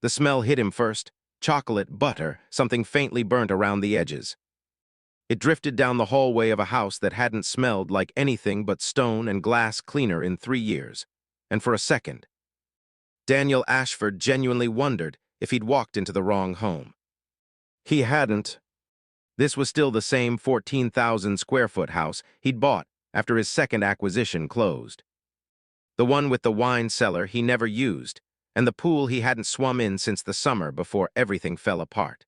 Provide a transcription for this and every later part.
The smell hit him first: chocolate, butter, something faintly burnt around the edges. It drifted down the hallway of a house that hadn't smelled like anything but stone and glass cleaner in 3 years. And for a second, Daniel Ashford genuinely wondered if he'd walked into the wrong home. He hadn't. This was still the same 14,000 square foot house he'd bought after his second acquisition closed. The one with the wine cellar he never used, and the pool he hadn't swum in since the summer before everything fell apart.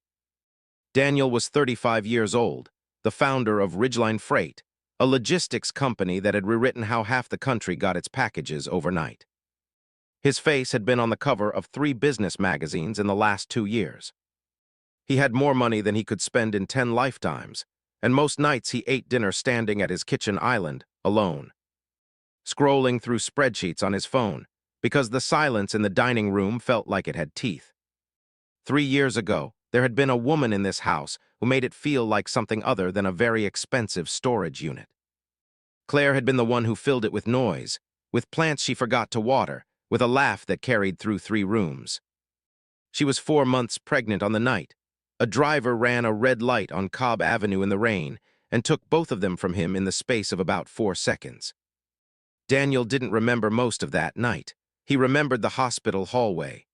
Daniel was 35 years old, the founder of Ridgeline Freight, a logistics company that had rewritten how half the country got its packages overnight. His face had been on the cover of 3 business magazines in the last 2 years. He had more money than he could spend in 10 lifetimes, and most nights he ate dinner standing at his kitchen island, alone, scrolling through spreadsheets on his phone, because the silence in the dining room felt like it had teeth. 3 years ago, there had been a woman in this house who made it feel like something other than a very expensive storage unit. Claire had been the one who filled it with noise, with plants she forgot to water, with a laugh that carried through 3 rooms. She was 4 months pregnant on the night. A driver ran a red light on Cobb Avenue in the rain and took both of them from him in the space of about 4 seconds. Daniel didn't remember most of that night. He remembered the hospital hallway.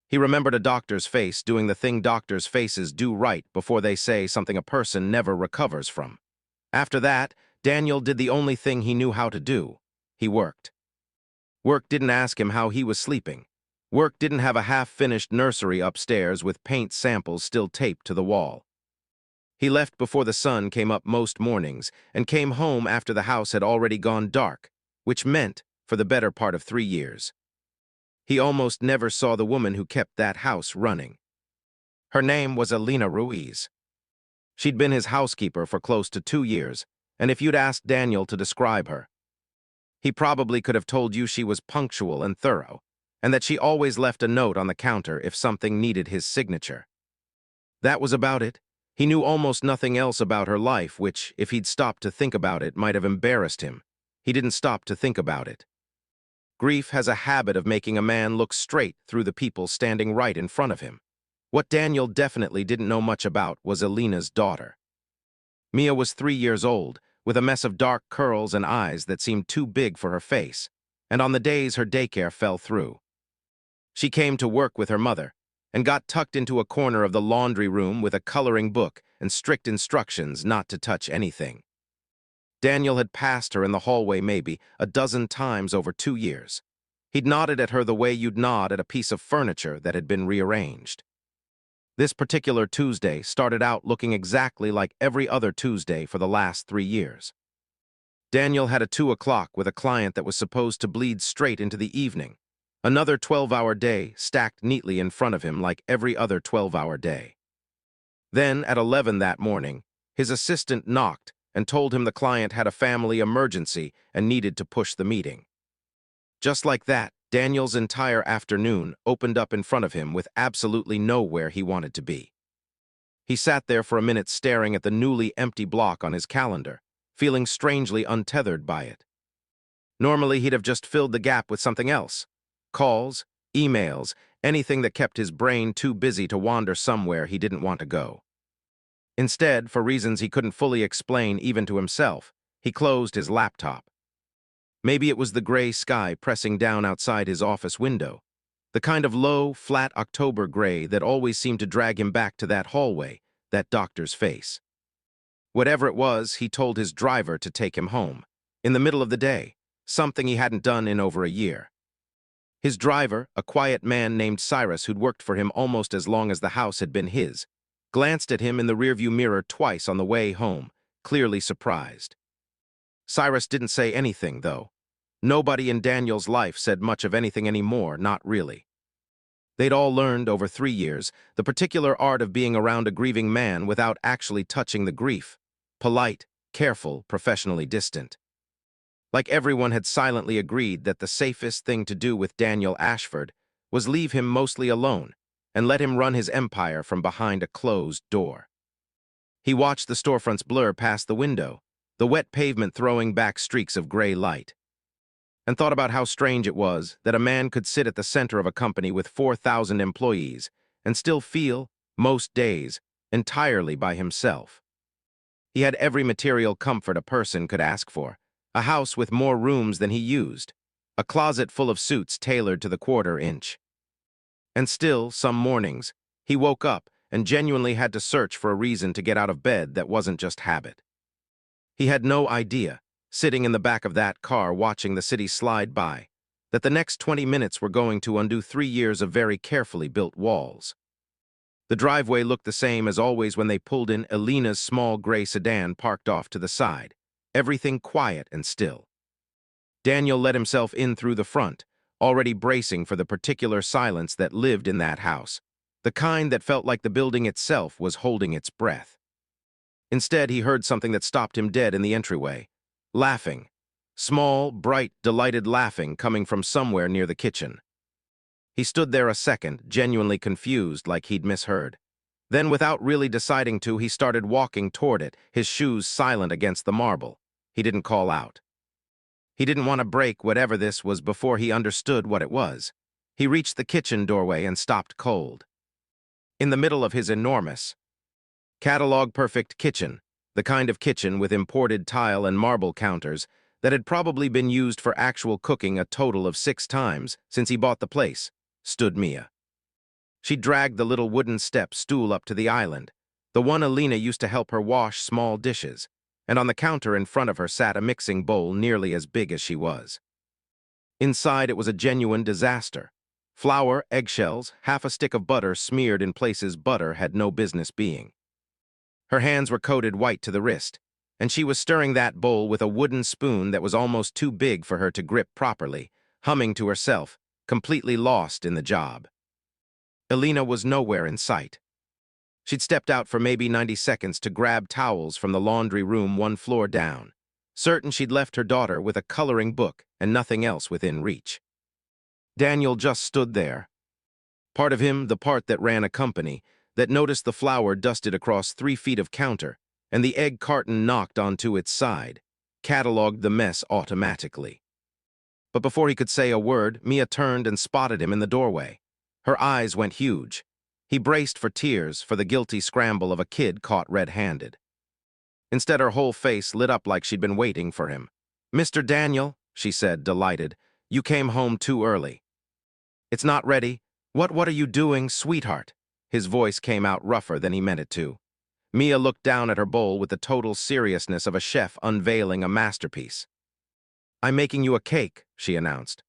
He remembered a doctor's face doing the thing doctors' faces do right before they say something a person never recovers from. After that, Daniel did the only thing he knew how to do. He worked. Work didn't ask him how he was sleeping. Work didn't have a half-finished nursery upstairs with paint samples still taped to the wall. He left before the sun came up most mornings and came home after the house had already gone dark, which meant, for the better part of 3 years, he almost never saw the woman who kept that house running. Her name was Elena Ruiz. She'd been his housekeeper for close to 2 years, and if you'd asked Daniel to describe her, he probably could have told you she was punctual and thorough, and that she always left a note on the counter if something needed his signature. That was about it. He knew almost nothing else about her life, which, if he'd stopped to think about it, might have embarrassed him. He didn't stop to think about it. Grief has a habit of making a man look straight through the people standing right in front of him. What Daniel definitely didn't know much about was Elena's daughter. Mia was 3 years old, with a mess of dark curls and eyes that seemed too big for her face, and on the days her daycare fell through. She came to work with her mother, and got tucked into a corner of the laundry room with a coloring book and strict instructions not to touch anything. Daniel had passed her in the hallway maybe a dozen times over 2 years. He'd nodded at her the way you'd nod at a piece of furniture that had been rearranged. This particular Tuesday started out looking exactly like every other Tuesday for the last 3 years. Daniel had a 2 o'clock with a client that was supposed to bleed straight into the evening. Another 12-hour day stacked neatly in front of him like every other 12-hour day. Then, at 11 that morning, his assistant knocked and told him the client had a family emergency and needed to push the meeting. Just like that, Daniel's entire afternoon opened up in front of him with absolutely nowhere he wanted to be. He sat there for a minute staring at the newly empty block on his calendar, feeling strangely untethered by it. Normally, he'd have just filled the gap with something else. Calls, emails, anything that kept his brain too busy to wander somewhere he didn't want to go. Instead, for reasons he couldn't fully explain even to himself, he closed his laptop. Maybe it was the gray sky pressing down outside his office window, the kind of low, flat October gray that always seemed to drag him back to that hallway, that doctor's face. Whatever it was, he told his driver to take him home, in the middle of the day, something he hadn't done in over a year. His driver, a quiet man named Cyrus who'd worked for him almost as long as the house had been his, glanced at him in the rearview mirror twice on the way home, clearly surprised. Cyrus didn't say anything, though. Nobody in Daniel's life said much of anything anymore, not really. They'd all learned over 3 years the particular art of being around a grieving man without actually touching the grief. Polite, careful, professionally distant. Like everyone had silently agreed that the safest thing to do with Daniel Ashford was leave him mostly alone and let him run his empire from behind a closed door. He watched the storefronts blur past the window, the wet pavement throwing back streaks of gray light. and thought about how strange it was that a man could sit at the center of a company with 4,000 employees and still feel, most days, entirely by himself. He had every material comfort a person could ask for, a house with more rooms than he used, a closet full of suits tailored to the quarter inch. And still, some mornings, he woke up and genuinely had to search for a reason to get out of bed that wasn't just habit. He had no idea, sitting in the back of that car watching the city slide by, that the next 20 minutes were going to undo 3 years of very carefully built walls. The driveway looked the same as always when they pulled in Elena's small gray sedan parked off to the side, everything quiet and still. Daniel let himself in through the front, already bracing for the particular silence that lived in that house, the kind that felt like the building itself was holding its breath. Instead, he heard something that stopped him dead in the entryway. Laughing. Small, bright, delighted laughing coming from somewhere near the kitchen. He stood there a second, genuinely confused, like he'd misheard. Then, without really deciding to, he started walking toward it, his shoes silent against the marble. He didn't call out. He didn't want to break whatever this was before he understood what it was. He reached the kitchen doorway and stopped cold. In the middle of his enormous, catalog-perfect kitchen, the kind of kitchen with imported tile and marble counters that had probably been used for actual cooking a total of 6 times since he bought the place, stood Mia. She dragged the little wooden step stool up to the island, the one Elena used to help her wash small dishes, and on the counter in front of her sat a mixing bowl nearly as big as she was. Inside it was a genuine disaster. Flour, eggshells, half a stick of butter smeared in places butter had no business being. Her hands were coated white to the wrist, and she was stirring that bowl with a wooden spoon that was almost too big for her to grip properly, humming to herself, completely lost in the job. Elena was nowhere in sight. She'd stepped out for maybe 90 seconds to grab towels from the laundry room 1 floor down, certain she'd left her daughter with a coloring book and nothing else within reach. Daniel just stood there. Part of him, the part that ran a company, that noticed the flour dusted across 3 feet of counter and the egg carton knocked onto its side, cataloged the mess automatically. But before he could say a word, Mia turned and spotted him in the doorway. Her eyes went huge. He braced for tears for the guilty scramble of a kid caught red-handed. Instead, her whole face lit up like she'd been waiting for him. "Mr. Daniel," she said, delighted, "you came home too early." "It's not ready. What are you doing, sweetheart?" His voice came out rougher than he meant it to. Mia looked down at her bowl with the total seriousness of a chef unveiling a masterpiece. "I'm making you a cake," she announced.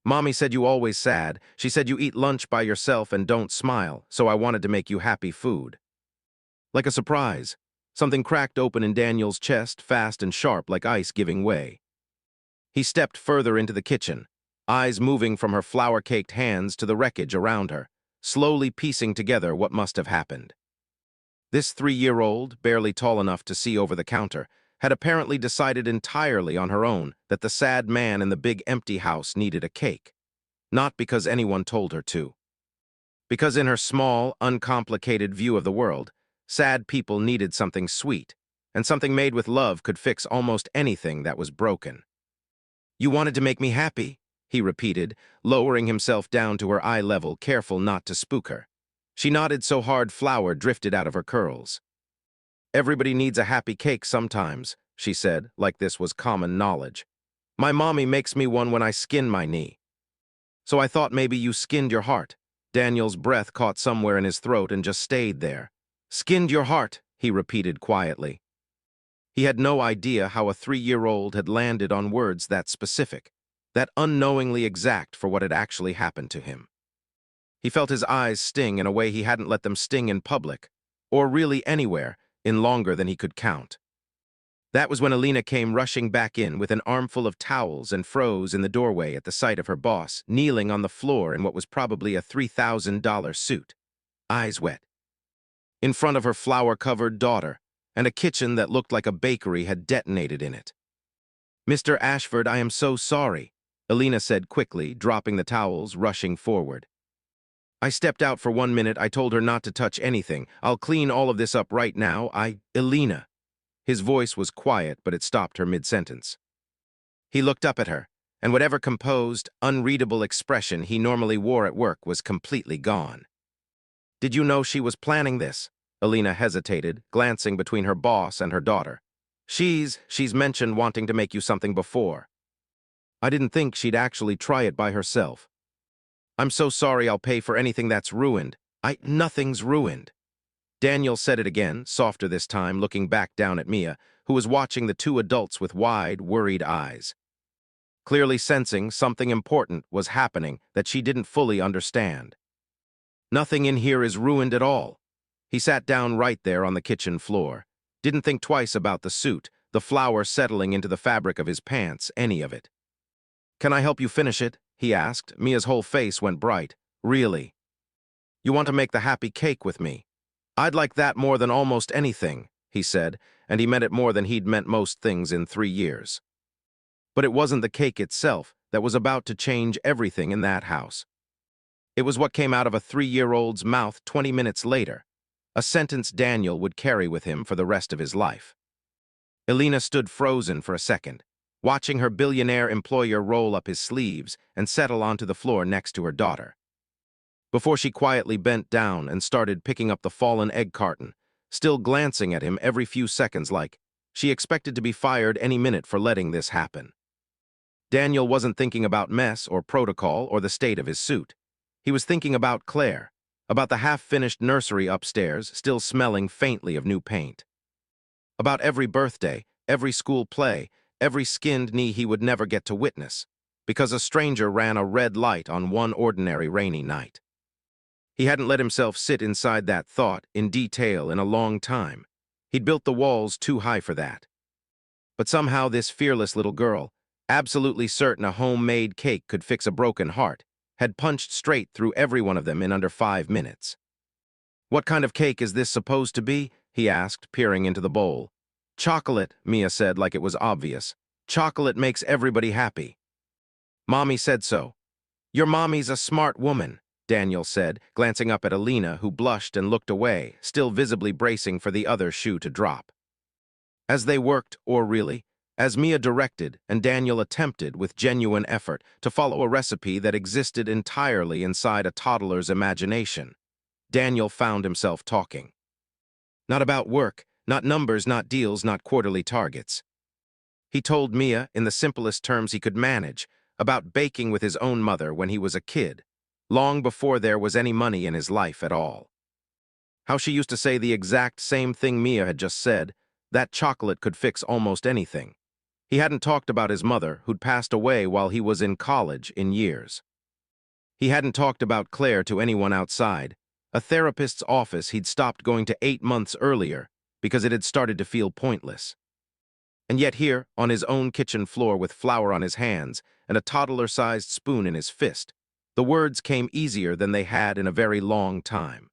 "Mommy said you always sad. She said you eat lunch by yourself and don't smile, so I wanted to make you happy food." Like a surprise, something cracked open in Daniel's chest, fast and sharp like ice giving way. He stepped further into the kitchen, eyes moving from her flour-caked hands to the wreckage around her, slowly piecing together what must have happened. This 3-year-old, barely tall enough to see over the counter, had apparently decided entirely on her own that the sad man in the big empty house needed a cake. Not because anyone told her to. Because in her small, uncomplicated view of the world, sad people needed something sweet, and something made with love could fix almost anything that was broken. "You wanted to make me happy," he repeated, lowering himself down to her eye level, careful not to spook her. She nodded so hard flour drifted out of her curls. "Everybody needs a happy cake sometimes," she said, like this was common knowledge. "My mommy makes me one when I skin my knee. So I thought maybe you skinned your heart." Daniel's breath caught somewhere in his throat and just stayed there. "Skinned your heart," he repeated quietly. He had no idea how a 3-year-old had landed on words that specific, that unknowingly exact for what had actually happened to him. He felt his eyes sting in a way he hadn't let them sting in public, or really anywhere, in longer than he could count. That was when Elena came rushing back in with an armful of towels and froze in the doorway at the sight of her boss, kneeling on the floor in what was probably a $3,000 suit, eyes wet. In front of her flour-covered daughter, and a kitchen that looked like a bakery had detonated in it. "Mr. Ashford, I am so sorry," Elena said quickly, dropping the towels, rushing forward. "I stepped out for 1 minute. I told her not to touch anything. I'll clean all of this up right now. Elena." His voice was quiet, but it stopped her mid-sentence. He looked up at her, and whatever composed, unreadable expression he normally wore at work was completely gone. "Did you know she was planning this?" Alina hesitated, glancing between her boss and her daughter. She's mentioned wanting to make you something before." "I didn't think she'd actually try it by herself." "I'm so sorry, I'll pay for anything that's ruined." Nothing's ruined." Daniel said it again, softer this time, looking back down at Mia, who was watching the two adults with wide, worried eyes. Clearly sensing something important was happening that she didn't fully understand. "Nothing in here is ruined at all." He sat down right there on the kitchen floor. Didn't think twice about the suit, the flour settling into the fabric of his pants, any of it. "Can I help you finish it?" he asked. Mia's whole face went bright. "Really? You want to make the happy cake with me?" "I'd like that more than almost anything," he said, and he meant it more than he'd meant most things in 3 years. But it wasn't the cake itself that was about to change everything in that house. It was what came out of a 3-year-old's mouth 20 minutes later, a sentence Daniel would carry with him for the rest of his life. Alina stood frozen for a second, watching her billionaire employer roll up his sleeves and settle onto the floor next to her daughter. Before she quietly bent down and started picking up the fallen egg carton, still glancing at him every few seconds like she expected to be fired any minute for letting this happen. Daniel wasn't thinking about mess or protocol or the state of his suit. He was thinking about Claire, about the half-finished nursery upstairs still smelling faintly of new paint. About every birthday, every school play, every skinned knee he would never get to witness, because a stranger ran a red light on one ordinary rainy night. He hadn't let himself sit inside that thought in detail in a long time. He'd built the walls too high for that. But somehow this fearless little girl, absolutely certain a homemade cake could fix a broken heart, had punched straight through every one of them in under 5 minutes. "What kind of cake is this supposed to be?" he asked, peering into the bowl. "Chocolate," Mia said like it was obvious. "Chocolate makes everybody happy." "Mommy said so." "Your mommy's a smart woman," Daniel said, glancing up at Alina, who blushed and looked away, still visibly bracing for the other shoe to drop. As they worked, or really, as Mia directed and Daniel attempted with genuine effort to follow a recipe that existed entirely inside a toddler's imagination, Daniel found himself talking. Not about work, not numbers, not deals, not quarterly targets. He told Mia, in the simplest terms he could manage, about baking with his own mother when he was a kid, long before there was any money in his life at all. How she used to say the exact same thing Mia had just said, that chocolate could fix almost anything. He hadn't talked about his mother, who'd passed away while he was in college, in years. He hadn't talked about Claire to anyone outside, a therapist's office he'd stopped going to 8 months earlier because it had started to feel pointless. And yet here, on his own kitchen floor with flour on his hands and a toddler-sized spoon in his fist, the words came easier than they had in a very long time.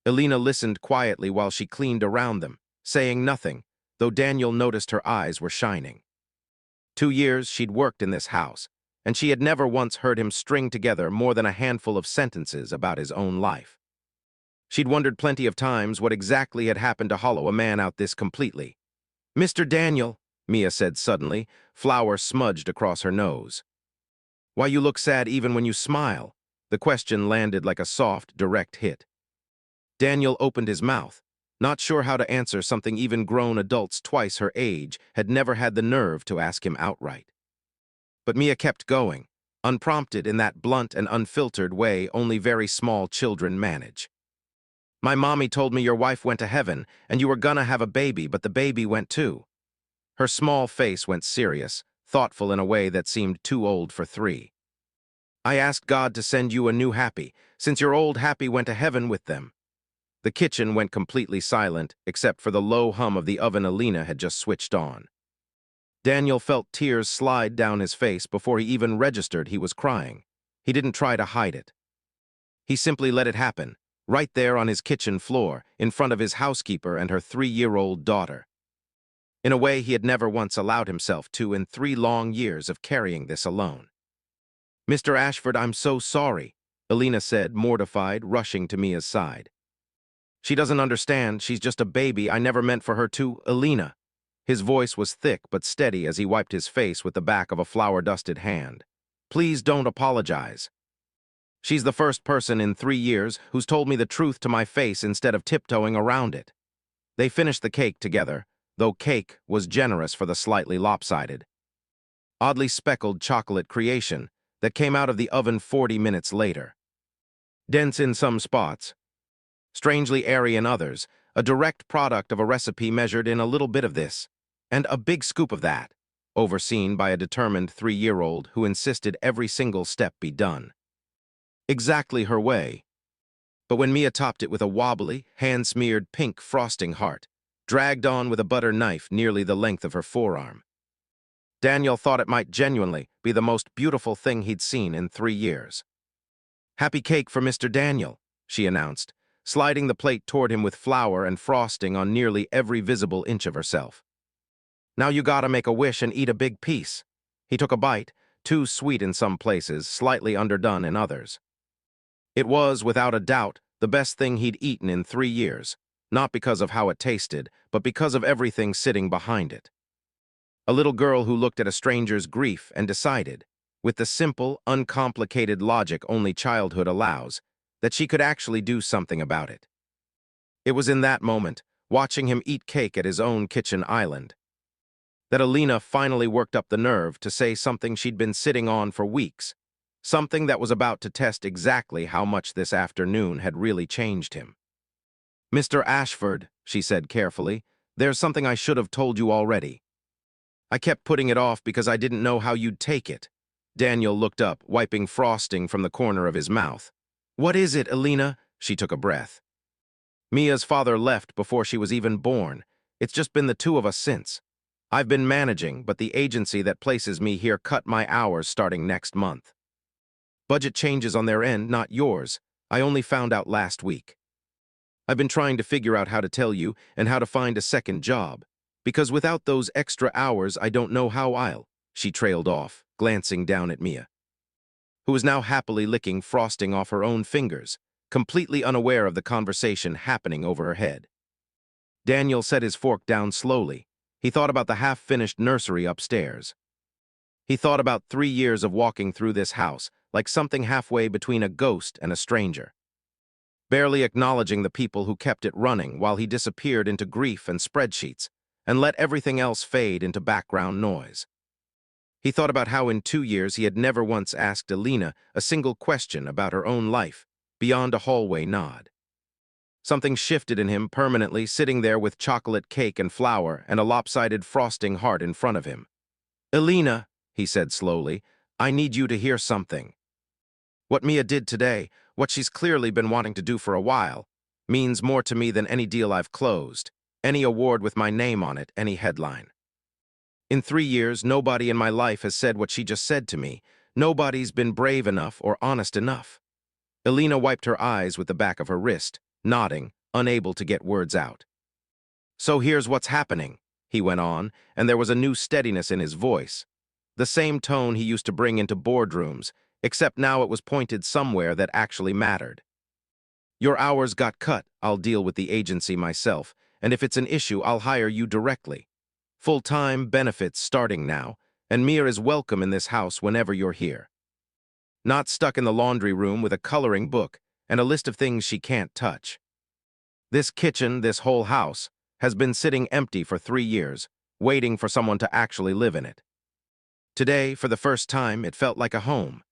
Alina listened quietly while she cleaned around them, saying nothing, though Daniel noticed her eyes were shining. 2 years she'd worked in this house, and she had never once heard him string together more than a handful of sentences about his own life. She'd wondered plenty of times what exactly had happened to hollow a man out this completely. "Mr. Daniel," Mia said suddenly, flour smudged across her nose. "Why you look sad even when you smile?" The question landed like a soft, direct hit. Daniel opened his mouth, not sure how to answer something even grown adults twice her age had never had the nerve to ask him outright. But Mia kept going, unprompted in that blunt and unfiltered way only very small children manage. "My mommy told me your wife went to heaven and you were gonna have a baby, but the baby went too." Her small face went serious, thoughtful in a way that seemed too old for 3. "I asked God to send you a new Happy, since your old Happy went to heaven with them." The kitchen went completely silent, except for the low hum of the oven Alina had just switched on. Daniel felt tears slide down his face before he even registered he was crying. He didn't try to hide it. He simply let it happen, right there on his kitchen floor, in front of his housekeeper and her 3-year-old daughter. In a way he had never once allowed himself to in 3 long years of carrying this alone. "Mr. Ashford, I'm so sorry," Alina said, mortified, rushing to Mia's side. "She doesn't understand. She's just a baby. I never meant for her to." "Alina." His voice was thick but steady as he wiped his face with the back of a flour-dusted hand. "Please don't apologize. She's the first person in 3 years who's told me the truth to my face instead of tiptoeing around it." They finished the cake together, though cake was generous for the slightly lopsided, oddly speckled chocolate creation that came out of the oven 40 minutes later. Dense in some spots, strangely airy in others, a direct product of a recipe measured in a little bit of this, and a big scoop of that, overseen by a determined 3-year-old who insisted every single step be done exactly her way. But when Mia topped it with a wobbly, hand-smeared pink frosting heart, dragged on with a butter knife nearly the length of her forearm, Daniel thought it might genuinely be the most beautiful thing he'd seen in 3 years. "Happy cake for Mr. Daniel," she announced, sliding the plate toward him with flour and frosting on nearly every visible inch of herself. "Now you gotta make a wish and eat a big piece." He took a bite, too sweet in some places, slightly underdone in others. It was, without a doubt, the best thing he'd eaten in 3 years, not because of how it tasted, but because of everything sitting behind it. A little girl who looked at a stranger's grief and decided, with the simple, uncomplicated logic only childhood allows, that she could actually do something about it. It was in that moment, watching him eat cake at his own kitchen island, that Alina finally worked up the nerve to say something she'd been sitting on for weeks, something that was about to test exactly how much this afternoon had really changed him. "Mr. Ashford," she said carefully, "there's something I should have told you already. I kept putting it off because I didn't know how you'd take it." Daniel looked up, wiping frosting from the corner of his mouth. "What is it, Alina?" She took a breath. "Mia's father left before she was even born. It's just been the two of us since. I've been managing, but the agency that places me here cut my hours starting next month. Budget changes on their end, not yours. I only found out last week. I've been trying to figure out how to tell you and how to find a second job, because without those extra hours, I don't know how I'll," she trailed off, glancing down at Mia, who was now happily licking frosting off her own fingers, completely unaware of the conversation happening over her head. Daniel set his fork down slowly. He thought about the half-finished nursery upstairs. He thought about 3 years of walking through this house, like something halfway between a ghost and a stranger, barely acknowledging the people who kept it running while he disappeared into grief and spreadsheets, and let everything else fade into background noise. He thought about how in 2 years he had never once asked Alina a single question about her own life, beyond a hallway nod. Something shifted in him permanently, sitting there with chocolate cake and flour and a lopsided frosting heart in front of him. "Alina," he said slowly, "I need you to hear something. What Mia did today, what she's clearly been wanting to do for a while, means more to me than any deal I've closed, any award with my name on it, any headline. In 3 years, nobody in my life has said what she just said to me. Nobody's been brave enough or honest enough." Alina wiped her eyes with the back of her wrist, nodding, unable to get words out. "So here's what's happening," he went on, and there was a new steadiness in his voice, the same tone he used to bring into boardrooms, except now it was pointed somewhere that actually mattered. "Your hours got cut. I'll deal with the agency myself, and if it's an issue, I'll hire you directly. Full-time benefits starting now, and Mia is welcome in this house whenever you're here. Not stuck in the laundry room with a coloring book and a list of things she can't touch. This kitchen, this whole house, has been sitting empty for 3 years, waiting for someone to actually live in it. Today, for the first time, it felt like a home."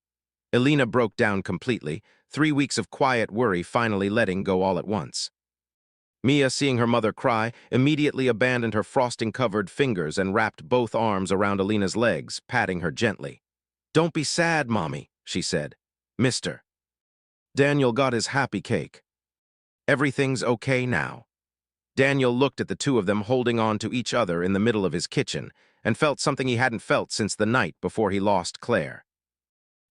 Alina broke down completely, 3 weeks of quiet worry finally letting go all at once. Mia, seeing her mother cry, immediately abandoned her frosting-covered fingers and wrapped both arms around Alina's legs, patting her gently. "Don't be sad, Mommy," she said. "Mr. Daniel got his happy cake. Everything's okay now." Daniel looked at the two of them holding on to each other in the middle of his kitchen and felt something he hadn't felt since the night before he lost Claire.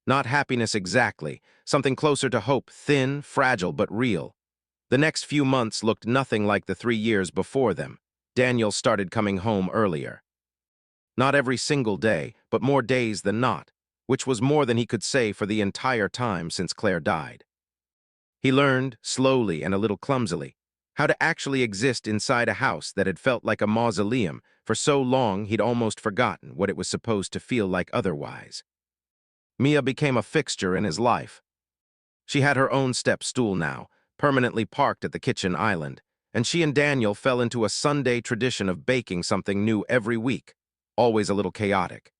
Not happiness exactly, something closer to hope, thin, fragile, but real. The next few months looked nothing like the 3 years before them. Daniel started coming home earlier. Not every single day, but more days than not, which was more than he could say for the entire time since Claire died. He learned, slowly and a little clumsily, How to actually exist inside a house that had felt like a mausoleum for so long he'd almost forgotten what it was supposed to feel like otherwise. Mia became a fixture in his life. She had her own step stool now, permanently parked at the kitchen island, and she and Daniel fell into a Sunday tradition of baking something new every week, always a little chaotic,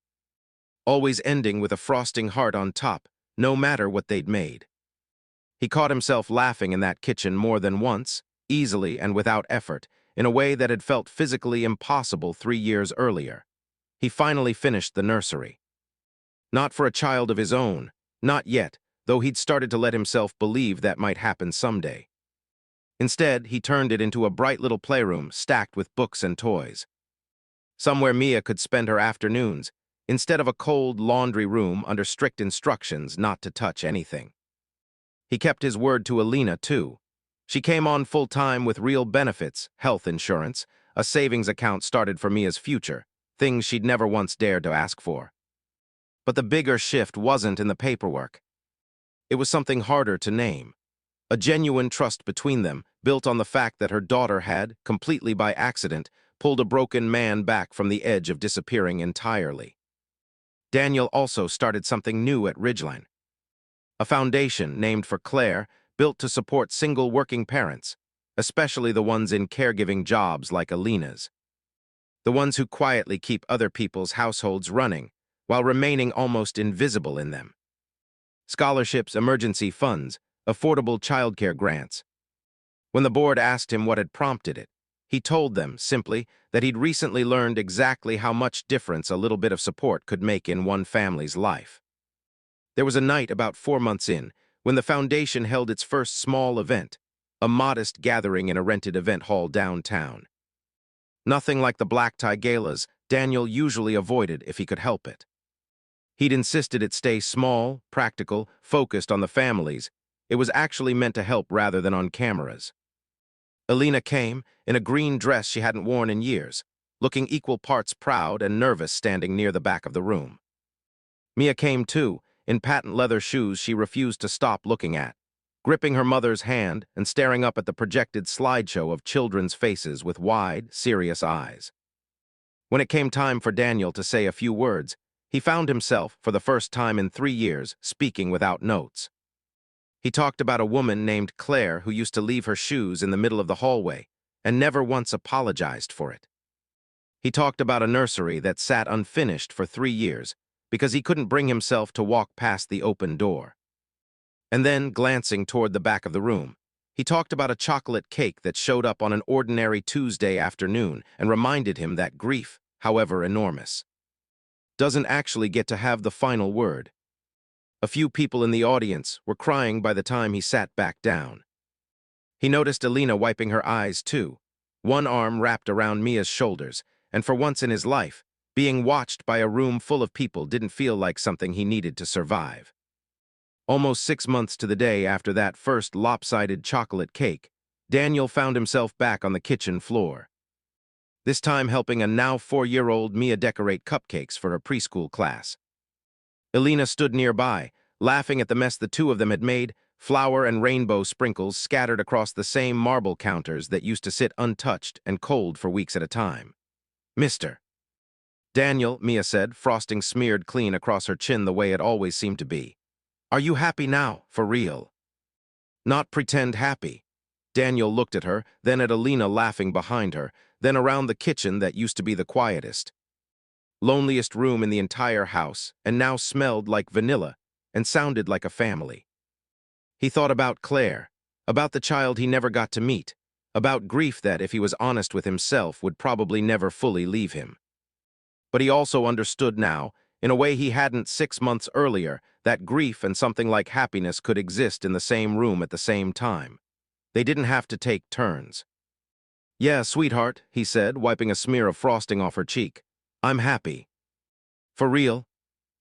always ending with a frosting heart on top, no matter what they'd made. He caught himself laughing in that kitchen more than once, easily and without effort, in a way that had felt physically impossible 3 years earlier. He finally finished the nursery. Not for a child of his own, not yet, though he'd started to let himself believe that might happen someday. Instead, he turned it into a bright little playroom stacked with books and toys. Somewhere Mia could spend her afternoons, instead of a cold laundry room under strict instructions not to touch anything. He kept his word to Alina, too. She came on full-time with real benefits, health insurance, a savings account started for Mia's future, things she'd never once dared to ask for. But the bigger shift wasn't in the paperwork. It was something harder to name. A genuine trust between them, built on the fact that her daughter had, completely by accident, pulled a broken man back from the edge of disappearing entirely. Daniel also started something new at Ridgeline. A foundation named for Claire, built to support single working parents, especially the ones in caregiving jobs like Alina's. The ones who quietly keep other people's households running, while remaining almost invisible in them. Scholarships, emergency funds, affordable childcare grants. When the board asked him what had prompted it, he told them, simply, that he'd recently learned exactly how much difference a little bit of support could make in one family's life. There was a night about 4 months in, when the foundation held its first small event, a modest gathering in a rented event hall downtown. Nothing like the black tie galas Daniel usually avoided if he could help it. He'd insisted it stay small, practical, focused on the families. It was actually meant to help rather than on cameras. Alina came, in a green dress she hadn't worn in years, looking equal parts proud and nervous standing near the back of the room. Mia came too, in patent leather shoes she refused to stop looking at, gripping her mother's hand and staring up at the projected slideshow of children's faces with wide, serious eyes. When it came time for Daniel to say a few words, he found himself, for the first time in 3 years, speaking without notes. He talked about a woman named Claire who used to leave her shoes in the middle of the hallway and never once apologized for it. He talked about a nursery that sat unfinished for 3 years because he couldn't bring himself to walk past the open door. And then, glancing toward the back of the room, he talked about a chocolate cake that showed up on an ordinary Tuesday afternoon and reminded him that grief, however enormous, doesn't actually get to have the final word. A few people in the audience were crying by the time he sat back down. He noticed Alina wiping her eyes too, one arm wrapped around Mia's shoulders, and for once in his life, being watched by a room full of people didn't feel like something he needed to survive. Almost 6 months to the day after that first lopsided chocolate cake, Daniel found himself back on the kitchen floor. This time helping a now 4-year-old Mia decorate cupcakes for her preschool class. Alina stood nearby, laughing at the mess the two of them had made, flour and rainbow sprinkles scattered across the same marble counters that used to sit untouched and cold for weeks at a time. "Mr. Daniel," Mia said, frosting smeared clean across her chin the way it always seemed to be. "Are you happy now, for real?" "Not pretend happy." Daniel looked at her, then at Alina laughing behind her, then around the kitchen that used to be the quietest. Loneliest room in the entire house, and now smelled like vanilla and sounded like a family. He thought about Claire, about the child he never got to meet, about grief that, if he was honest with himself, would probably never fully leave him. But he also understood now, in a way he hadn't 6 months earlier, that grief and something like happiness could exist in the same room at the same time. They didn't have to take turns. "Yeah, sweetheart," he said, wiping a smear of frosting off her cheek. "I'm happy." "For real?"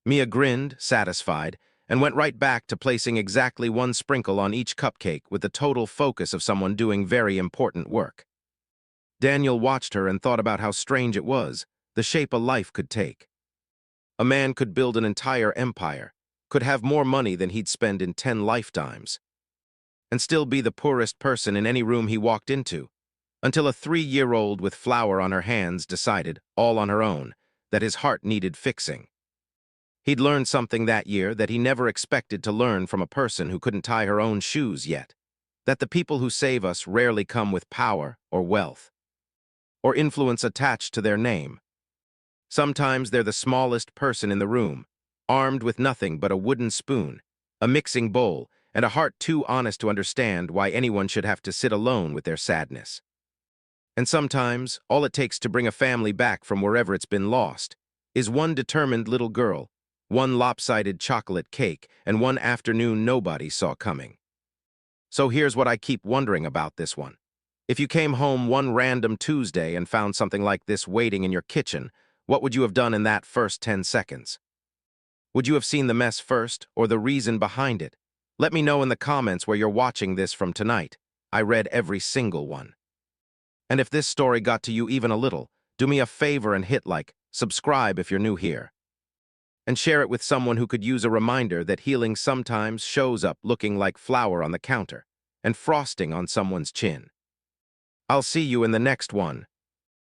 Mia grinned, satisfied, and went right back to placing exactly 1 sprinkle on each cupcake with the total focus of someone doing very important work. Daniel watched her and thought about how strange it was, the shape a life could take. A man could build an entire empire, could have more money than he'd spend in 10 lifetimes. and still be the poorest person in any room he walked into, until a 3-year-old with flour on her hands decided, all on her own, that his heart needed fixing. He'd learned something that year that he never expected to learn from a person who couldn't tie her own shoes yet, that the people who save us rarely come with power or wealth, or influence attached to their name. Sometimes they're the smallest person in the room, armed with nothing but a wooden spoon, a mixing bowl, and a heart too honest to understand why anyone should have to sit alone with their sadness. And sometimes, all it takes to bring a family back from wherever it's been lost is one determined little girl, one lopsided chocolate cake, and one afternoon nobody saw coming. So here's what I keep wondering about this one. If you came home one random Tuesday and found something like this waiting in your kitchen, what would you have done in that first 10 seconds? Would you have seen the mess first, or the reason behind it? Let me know in the comments where you're watching this from tonight. I read every single one. And if this story got to you even a little, do me a favor and hit like, subscribe if you're new here. And share it with someone who could use a reminder that healing sometimes shows up looking like flour on the counter and frosting on someone's chin. I'll see you in the next one.